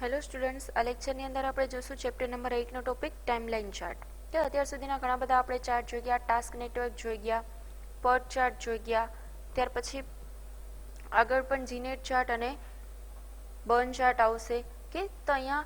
Hello students, આ લેક્ચરની અંદર આપણે જોશું ચેપ્ટર નંબર 8 નો ટોપિક ટાઈમલાઈન ચાર્ટ. કે અત્યાર સુધીના ઘણા બધા આપણે ચાર્ટ જોઈ ગયા, ટાસ્ક નેટવર્ક જોઈ ગયા, પર્ટ ચાર્ટ જોઈ ગયા, ત્યાર પછી આગળ પણ જીનેટ ચાર્ટ અને બર્ન ચાર્ટ આવશે. કે તો અહીંયા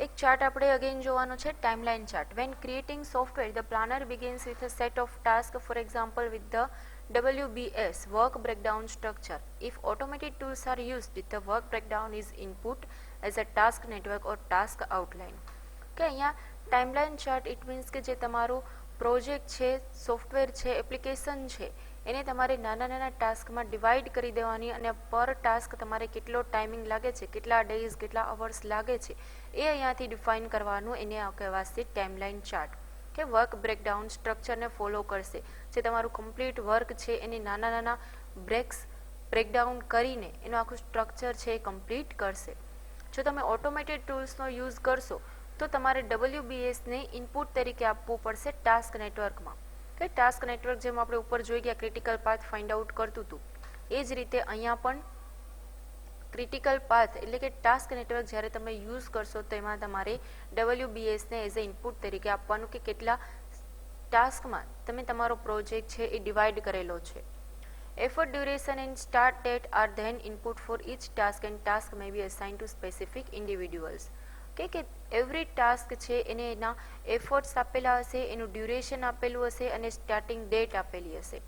એક ચાર્ટ આપણે અગેન જોવાનો છે, timeline chart. When creating software the planner begins with a set of task, for example with the WBS work breakdown structure. If automated tools are used, the work breakdown is input as a task network or task outline. કે અહીંયા timeline chart it means કે જે તમારું project છે, software છે, application છે, એને તમારે નાના નાના ટાસ્કમાં ડિવાઈડ કરી દેવાની અને પર ટાસ્ક તમારે કેટલો ટાઈમિંગ લાગે છે, કેટલા ડેઝ, કેટલા અવર્સ લાગે છે, એ અહીંયાથી ડિફાઇન કરવાનું, એને કહેવાશે ટાઈમલાઈન ચાર્ટ. કે વર્ક બ્રેકડાઉન સ્ટ્રક્ચરને ફોલો કરશે. જે તમારું કમ્પ્લીટ વર્ક છે એને નાના નાના બ્રેકડાઉન કરીને એનું આખું સ્ટ્રક્ચર છે એ કમ્પ્લીટ કરશે. જો તમે ઓટોમેટેડ ટૂલ્સનો યુઝ કરશો તો તમારે WBSને ઇનપુટ તરીકે આપવું પડશે ટાસ્ક નેટવર્કમાં. કે ટાસ્ક નેટવર્ક જેમ આપણે ઉપર જોઈ ગયા ક્રિટિકલ પાથ ફાઇન્ડ આઉટ કરતું હતું, એ જ રીતે અહીંયા પણ ક્રિટિકલ પાથ એટલે કે ટાસ્ક નેટવર્ક જ્યારે તમે યુઝ કરશો તો એમાં તમારે WBSને એઝ અ ઇનપુટ તરીકે આપવાનું કે કેટલા ટાસ્કમાં તમે તમારો પ્રોજેક્ટ છે એ ડિવાઈડ કરેલો છે. Effort duration and start date are then input for each task and task may be assigned to specific individuals. કે એવરી ટાસ્ક છે એને એના એફર્ટ્સ આપેલા હશે, એનું ડ્યુરેશન આપેલું હશે અને સ્ટાર્ટિંગ ડેટ આપેલી હશે.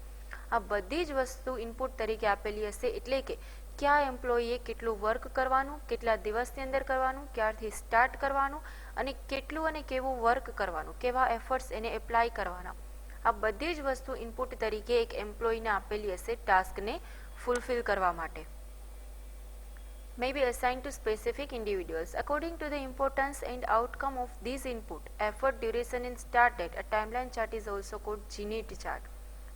આ બધી જ વસ્તુ ઇનપુટ તરીકે આપેલી હશે. એટલે કે કયા એમ્પ્લોયીએ કેટલું વર્ક કરવાનું, કેટલા દિવસની અંદર કરવાનું, ક્યારથી સ્ટાર્ટ કરવાનું અને કેટલું અને કેવું વર્ક કરવાનું, કેવા એફર્ટ્સ એને એપ્લાય કરવાના, આ બધી જ વસ્તુ ઇનપુટ તરીકે એક એમ્પ્લોયીને આપેલી હશે ટાસ્કને ફૂલફિલ કરવા માટે. May be assigned to specific individuals. According to the importance and outcome of these input, effort, duration and start date, a timeline chart is also called GNET chart.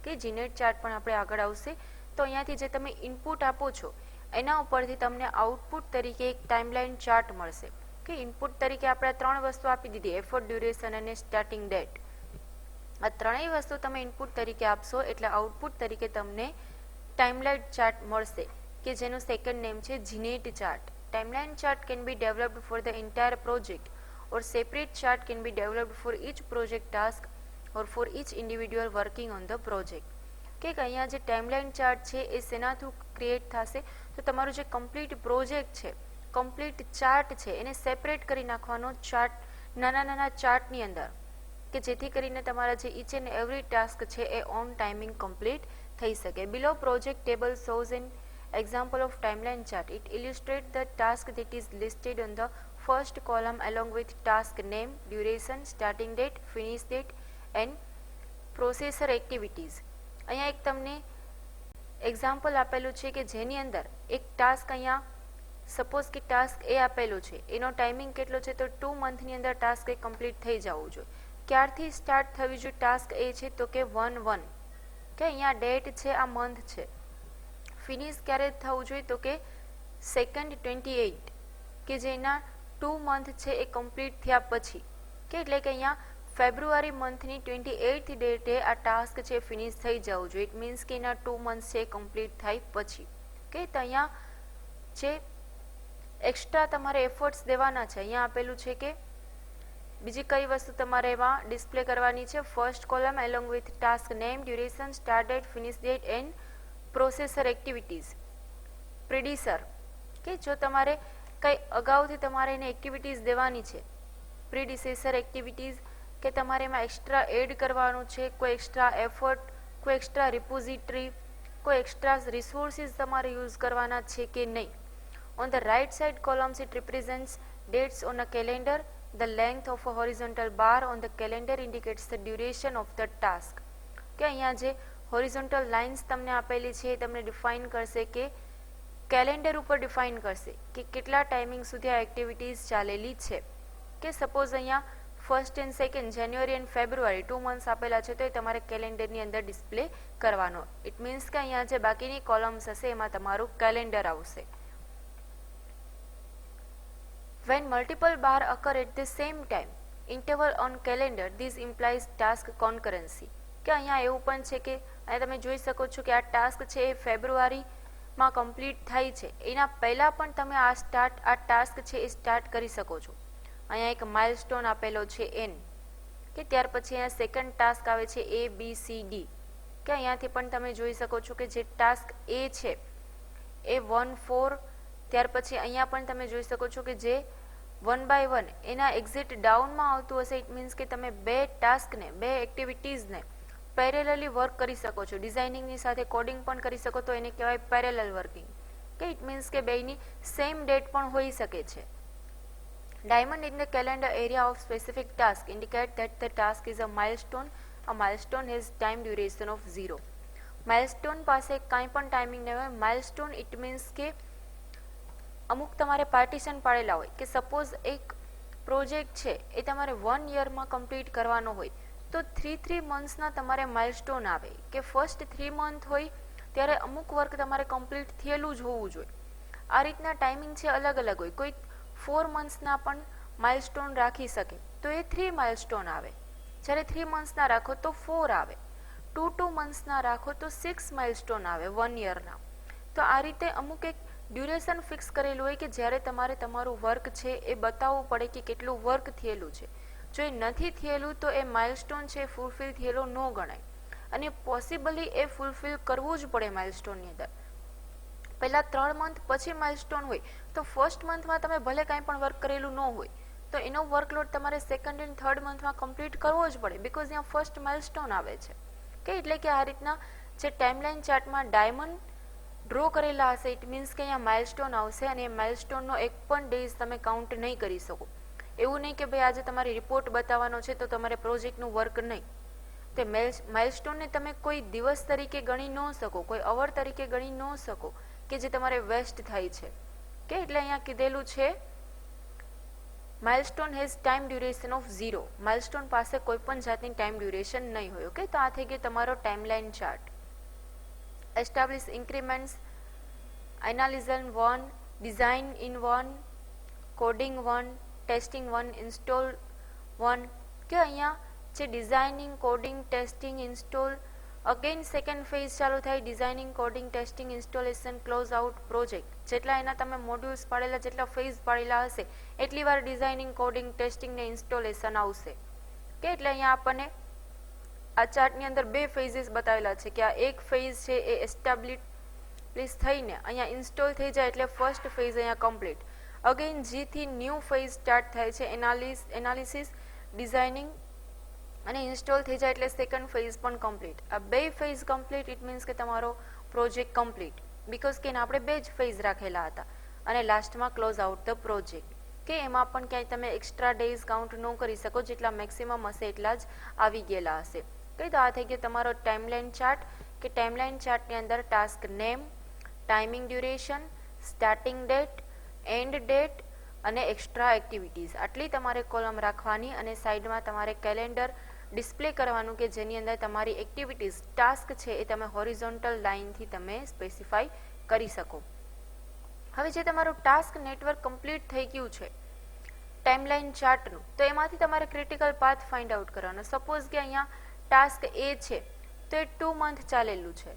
કે GNET ચાર્ટ પણ આપણે આગળ આવશે. તો અહીંયાથી જે તમે ઇનપુટ આપો છો એના ઉપરથી તમને આઉટપુટ તરીકે એક ટાઈમલાઈન ચાર્ટ મળશે. કે ઇનપુટ તરીકે આપણે 3 વસ્તુ આપી દીધી, એફર્ટ, ડ્યુરેશન અને સ્ટાર્ટિંગ ડેટ. આ ત્રણેય વસ્તુ તમે ઇનપુટ તરીકે આપશો એટલે આઉટપુટ તરીકે તમને ટાઈમલાઈન ચાર્ટ મળશે, કે જેનું સેકન્ડ નેમ છે Gantt chart. Timeline chart can be developed for the entire project or separate chart can be developed for each project task or for each individual working on the project. કે અહીંયા જે timeline chart છે એ શેના through create થશે, તો તમારું જે complete project છે, કમ્પ્લીટ ચાર્ટ છે, એને સેપરેટ કરી નાખવાનો ચાર્ટ, નાના નાના ચાર્ટની અંદર, કે જેથી કરીને તમારા જે ઇચ એન્ડ એવરી ટાસ્ક છે એ ઓન ટાઈમિંગ કમ્પ્લીટ થઈ શકે. Below project table shows an example of timeline chart. It illustrates the task that is listed on the first column along with task name, duration, starting date, finish date and processor activities. અહીંયા એક તમને example આપેલું છે કે જેની અંદર એક task, અહીંયા સપોઝ કે ટાસ્ક એ આપેલું છે, એનો ટાઈમિંગ કેટલો છે તો 2 મંથની અંદર ટાસ્ક એ કમ્પ્લીટ થઈ જવું જોઈએ. ક્યારથી સ્ટાર્ટ થવી જોઈએ ટાસ્ક એ છે તો કે 1/1. કે અહીંયા ડેટ છે, આ મંથ છે. ફિનિશ ક્યારે થવું જોઈએ તો કે 2nd 28, કે જેના 2 મંથ છે એ કમ્પ્લીટ થયા પછી. કે એટલે કે અહીંયા ફેબ્રુઆરી મંથની 28th ડેટે આ ટાસ્ક છે ફિનિશ થઈ જવું જોઈએ. ઇટ મીન્સ કે એના 2 મંથ છે કમ્પ્લીટ થાય પછી. કે તો અહીંયા જે એક્સ્ટ્રા તમારે એફર્ટ્સ દેવાના છે, અહીંયા આપેલું છે કે બીજી કઈ વસ્તુ તમારે એમાં ડિસ્પ્લે કરવાની છે. First column along with task name, duration, start date, finish date and processor activities. Predecessor, કે જો તમારે કંઈ અગાઉથી તમારે એને એક્ટિવિટીઝ દેવાની છે, પ્રિડિસેસર એક્ટિવિટીઝ, કે તમારે એમાં એક્સ્ટ્રા એડ કરવાનું છે, કોઈ એક્સ્ટ્રા એફર્ટ, કોઈ એક્સ્ટ્રા રિપોઝિટરી, કોઈ એક્સ્ટ્રા રિસોર્સિસ તમારે યુઝ કરવાના છે કે નહીં. On the right side columns it represents dates on a calendar. The length of a horizontal bar on the calendar indicates the duration of the task. કે અહીંયા જે horizontal lines તમને આપેલી છે એ તમને ડિફાઇન કરશે, કે કેલેન્ડર ઉપર ડિફાઇન કરશે કે કેટલા ટાઈમિંગ સુધી આ એક્ટિવિટીઝ ચાલેલી છે. કે સપોઝ અહીંયા 1st and 2nd January and February 2 months આપેલા છે તો એ તમારે કેલેન્ડરની અંદર ડિસ્પ્લે કરવાનો. ઇટ મીન્સ કે અહીંયા જે બાકીની કોલમ્સ હશે એમાં તમારું કેલેન્ડર આવશે. When multiple bar occur at the same time interval on calendar, this implies task concurrency. કે અહીંયા એવું પણ છે કે અહીંયા તમે જોઈ શકો છો કે આ ટાસ્ક છે એ ફેબ્રુઆરી માં કમ્પ્લીટ થાય છે એના પહેલાં પણ તમે આ ટાસ્ક છે એ સ્ટાર્ટ કરી શકો છો. અહીંયા એક માઇલસ્ટોન આપેલો છે એન, કે ત્યાર પછી અહીંયા સેકન્ડ ટાસ્ક આવે છે ABCD, કે અહીંયાથી પણ તમે જોઈ શકો છો કે જે ટાસ્ક એ છે એ 1 4, ત્યાર પછી અહીંયા પણ તમે જોઈ શકો છો કે જે 1 by 1 એના એક્ઝિટ ડાઉનમાં આવતું હશે. ઇટ મીન્સ કે તમે બે ટાસ્કને, બે એક્ટિવિટીઝને પેરેલલી વર્ક કરી શકો છો. ડિઝાઇનિંગની સાથે કોડિંગ પણ કરી શકો તો એને કહેવાય પેરેલલ વર્કિંગ, કે ઇટ મીન્સ કે બેયની સેમ ડેટ પણ હોઈ શકે છે. Diamond in the calendar area of specific task indicate that the task is a milestone. A milestone has time duration of 0. Milestone પાસે કાંઈ પણ ટાઈમિંગ નહીં હોય. માઇલસ્ટોન ઇટ મીન્સ કે અમુક તમારે પાર્ટીશન પાડેલા હોય, કે સપોઝ એક પ્રોજેક્ટ છે એ તમારે 1 યરમાં કમ્પ્લીટ કરવાનો હોય તો 3 મંથ્સના તમારે માઇલસ્ટોન આવે, કે ફર્સ્ટ 3 મંથ હોય ત્યારે અમુક વર્ક તમારે કમ્પ્લીટ થયેલું જ હોવું જોઈએ. આ રીતના ટાઈમિંગ છે અલગ અલગ હોય. કોઈ 4 મંથ્સના પણ માઇલસ્ટોન રાખી શકે તો એ 3 માઇલસ્ટોન આવે. જ્યારે 3 મંથ્સના રાખો તો 4 આવે. 2 મંથ્સના રાખો તો 6 માઇલસ્ટોન આવે 1 યરના. તો આ રીતે અમુક એક ડ્યુરેશન ફિક્સ કરેલું હોય કે જ્યારે તમારે તમારું વર્ક છે એ બતાવવું પડે કે કેટલું વર્ક થયેલું છે. જો એ નથી થયેલું તો એ માઇલસ્ટોન છે ફૂલફિલ થયેલો ન ગણાય, અને પોસિબલી એ ફૂલફિલ કરવું જ પડે. માઇલસ્ટોનની અંદર પહેલાં 3 મંથ પછી માઇલસ્ટોન હોય તો ફર્સ્ટ મંથમાં તમે ભલે કાંઈ પણ વર્ક કરેલું ન હોય તો એનો વર્કલોડ તમારે સેકન્ડ એન્ડ થર્ડ મંથમાં કમ્પ્લીટ કરવો જ પડે, બિકોઝ ત્યાં ફર્સ્ટ માઇલસ્ટોન આવે છે. કે એટલે કે આ રીતના જે ટાઈમલાઈન ચાર્ટમાં ડાયમંડ ડ્રો કરેલા હશે ઇટ મીન્સ કે અહીંયા માઇલસ્ટોન આવશે, અને એ માઇલસ્ટોનનો એક પણ ડેઝ તમે કાઉન્ટ નહીં કરી શકો. એવું નહીં કે ભાઈ આજે તમારે રિપોર્ટ બતાવવાનો છે તો તમારે પ્રોજેક્ટનું વર્ક નહીં. તે માઇલસ્ટોનને તમે કોઈ દિવસ તરીકે ગણી ન શકો, કોઈ અવર તરીકે ગણી ન શકો કે જે તમારે વેસ્ટ થાય છે. કે એટલે અહીંયા કીધેલું છે milestone has time duration of 0. Milestone પાસે કોઈ પણ જાતની ટાઈમ ડ્યુરેશન નહીં હોય. ઓકે, તો આ થઈ ગયો તમારો timeline chart. Establish increments, analysis 1, design in 1, coding 1, testing 1, install 1. કે અહીંયા જે designing, coding, testing, install, again second phase ચાલુ થાય. Designing, coding, testing, installation, close out project. જેટલા એના તમે મોડ્યુલ્સ પાડેલા, જેટલા ફેઝ પાડેલા હશે એટલી વાર ડિઝાઇનિંગ, કોડિંગ, ટેસ્ટિંગ ને ઇન્સ્ટોલેશન આવશે. કે એટલે અહીંયા આપણને આ ચાર્ટની અંદર 2 ફેઝિસ બતાવેલા છે, કે આ એક ફેઝ છે એ એસ્ટાબ્લિશ થઈને અહીંયા ઇન્સ્ટોલ થઈ જાય એટલે ફર્સ્ટ ફેઝ અહીંયા કમ્પ્લીટ. અગેન જીથી ન્યૂ ફેઝ સ્ટાર્ટ થાય છે, એનાલિસિસ, ડિઝાઇનિંગ અને ઇન્સ્ટોલ થઈ જાય એટલે સેકન્ડ ફેઝ પણ કમ્પ્લીટ. આ 2 ફેઝ કમ્પ્લીટ ઇટ મીન્સ કે તમારો પ્રોજેક્ટ કમ્પ્લીટ, બિકોઝ કે આપણે 2 જ ફેઝ રાખેલા હતા. અને લાસ્ટમાં ક્લોઝ આઉટ ધ પ્રોજેક્ટ, કે એમાં પણ ક્યાંય તમે એક્સ્ટ્રા ડેઝ કાઉન્ટ ન કરી શકો, જેટલા મેક્સિમમ હશે એટલા જ આવી ગયેલા હશે. કઈ તો આ થઈ ગયો તમારો ટાઈમલાઈન ચાર્ટ. કે ટાઈમલાઈન ચાર્ટની અંદર task name, timing duration, starting date, and date અને એક્સ્ટ્રા એક્ટિવિટીઝ, આટલી તમારે કોલમ રાખવાની, અને સાઈડમાં તમારે કેલેન્ડર ડિસ્પ્લે કરવાનું કે જેની અંદર તમારી એક્ટિવિટીઝ, ટાસ્ક છે એ તમે હોરિઝોન્ટલ લાઇનથી તમે સ્પેસિફાઈ કરી શકો. હવે જે તમારું ટાસ્ક નેટવર્ક કમ્પ્લીટ થઈ ગયું છે ટાઈમલાઈન ચાર્ટનું, તો એમાંથી તમારે ક્રિટિકલ પાથ ફાઇન્ડ આઉટ કરવાનો. સપોઝ કે અહીંયા ટાસ્ક એ છે તો એ 2 મંથ ચાલેલું છે,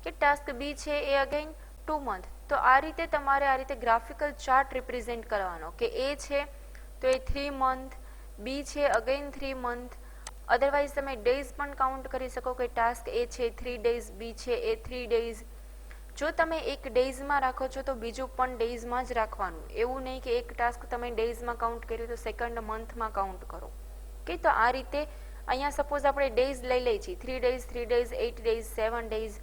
કે ટાસ્ક બી છે એ અગેન 2 મંથ. તો આ રીતે તમારે આ રીતે ગ્રાફિકલ ચાર્ટ રિપ્રેઝેન્ટ કરવાનો, કે એ છે તો એ 3 મંથ, બી છે અગેન 3 મંથ. અધરવાઇઝ તમે ડેઝ પણ કાઉન્ટ કરી શકો, કે ટાસ્ક એ છે 3 ડેઝ, બી છે એ 3 ડેઝ. જો તમે એક ડેઝમાં રાખો છો તો બીજું પણ ડેઝમાં જ રાખવાનું. એવું નહીં કે એક ટાસ્ક તમે ડેઝમાં કાઉન્ટ કર્યું તો સેકન્ડ મંથમાં કાઉન્ટ કરો. કે તો આ રીતે અહીંયા સપોઝ આપણે ડેઝ લઈ લઈએ છીએ 3 ડેઝ, 3 ડેઝ, 8 ડેઝ, 7 ડેઝ.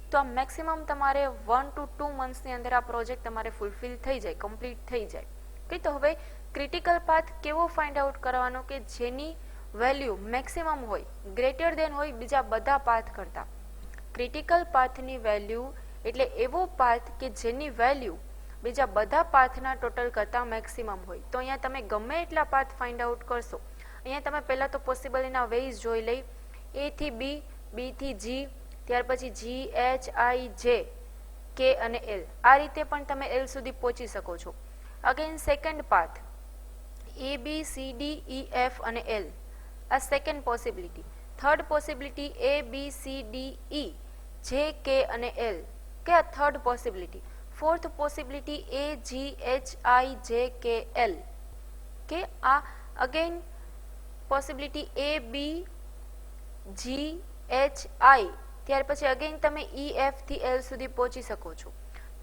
તો આ મેક્સિમમ તમારે 1 to 2 મંથ્સની અંદર આ પ્રોજેક્ટ તમારે ફૂલફિલ થઈ જાય, કમ્પ્લીટ થઈ જાય. કે તો હવે ક્રિટિકલ પાથ કેવો ફાઇન્ડ આઉટ કરવાનો, કે જેની વેલ્યુ મેક્સિમમ હોય, ગ્રેટર દેન હોય બીજા બધા પાથ કરતાં. ક્રિટિકલ પાથની વેલ્યુ એટલે એવો પાથ કે જેની વેલ્યુ બીજા બધા પાથના ટોટલ કરતાં મેક્સિમમ હોય. તો અહીંયા તમે ગમે એટલા પાથ ફાઇન્ડ આઉટ કરશો. અહીંયા તમે પહેલાં તો પોસિબલ એના વેઝ જોઈ લઈ, એ થી બી, બી થી જી, ત્યાર પછી જી, એચ, આઈ, જે, કે અને એલ. આ રીતે પણ તમે એલ સુધી પહોંચી શકો છો. અગેન સેકન્ડ પાથ એ, બી, સી, ડી, ઈ, એફ અને એલ, આ સેકન્ડ પોસિબિલિટી. થર્ડ પોસિબિલિટી એ, બી, સી, ડી, ઈ, જે, કે અને એલ. કે આ third possibility. Fourth possibility AGHIJKL કે આ અગેન પોસિબિલિટી ABGHI, ત્યાર પછી અગેન તમે EF થી L સુધી પહોંચી શકો છો.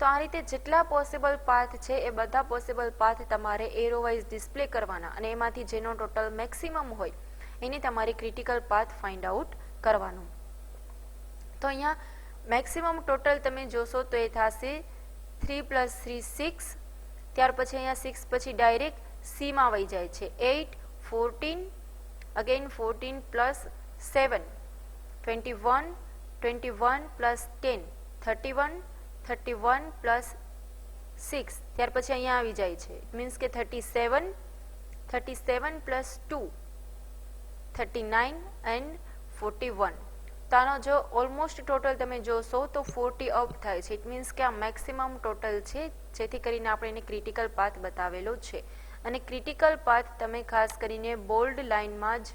તો આ રીતે જેટલા પોસિબલ પાથ છે એ બધા પોસિબલ પાથ તમારે એરો વાઇઝ ડિસ્પ્લે કરવાના અને એમાંથી જેનો ટોટલ મેક્સિમમ હોય એની તમારી ક્રિટિકલ પાથ ફાઇન્ડ આઉટ કરવાનું. તો અહીંયા મેક્સિમમ ટોટલ તમે જોશો તો એ થશે 3 + 3 6, ત્યાર પછી અહીંયા 6 પછી ડાયરેક્ટ સીમાં વહી જાય છે 8 14, અગેન 14 + 7 21, 21 + 10 31, 31 + 6, ત્યાર પછી અહીંયા આવી જાય છે. ઇટ મીન્સ કે 37, 37 + 2 39 એન્ડ 41. તો આનો જો ઓલમોસ્ટ ટોટલ તમે જોશો તો 40 અપ થાય છે. ઇટ મીન્સ કે આ મેક્સિમમ ટોટલ છે, જેથી કરીને આપણે એને ક્રિટિકલ પાથ બતાવેલો છે. અને ક્રિટિકલ પાથ તમે ખાસ કરીને બોલ્ડ લાઇનમાં જ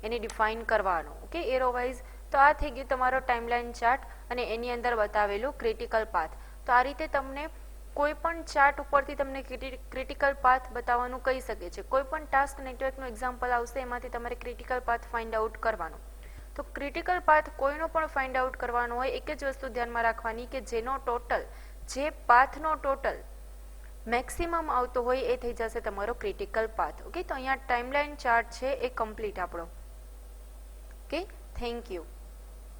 એને ડિફાઇન કરવાનો. Okay, arrow wise. તો આ થઈ ગયું તમારો ટાઈમલાઈન ચાર્ટ અને એની અંદર બતાવેલું ક્રિટિકલ પાથ. તો આ રીતે તમને કોઈ પણ ચાર્ટ ઉપરથી તમને ક્રિટિકલ પાથ બતાવવાનું કહી શકે છે. કોઈ પણ ટાસ્ક નેટવર્કનું એક્ઝામ્પલ આવશે એમાંથી તમારે ક્રિટિકલ પાથ ફાઇન્ડ આઉટ કરવાનો. તો ક્રિટિકલ પાથ કોઈનો પણ ફાઇન્ડ આઉટ કરવાનો હોય એક જ વસ્તુ ધ્યાનમાં રાખવાની કે જેનો ટોટલ, જે પાથનો ટોટલ મેક્સિમમ આવતો હોય એ થઈ જશે તમારો ક્રિટિકલ પાથ. ઓકે, તો અહીંયા ટાઈમલાઈન ચાર્ટ છે એ કમ્પ્લીટ આપણો. Okay, thank you.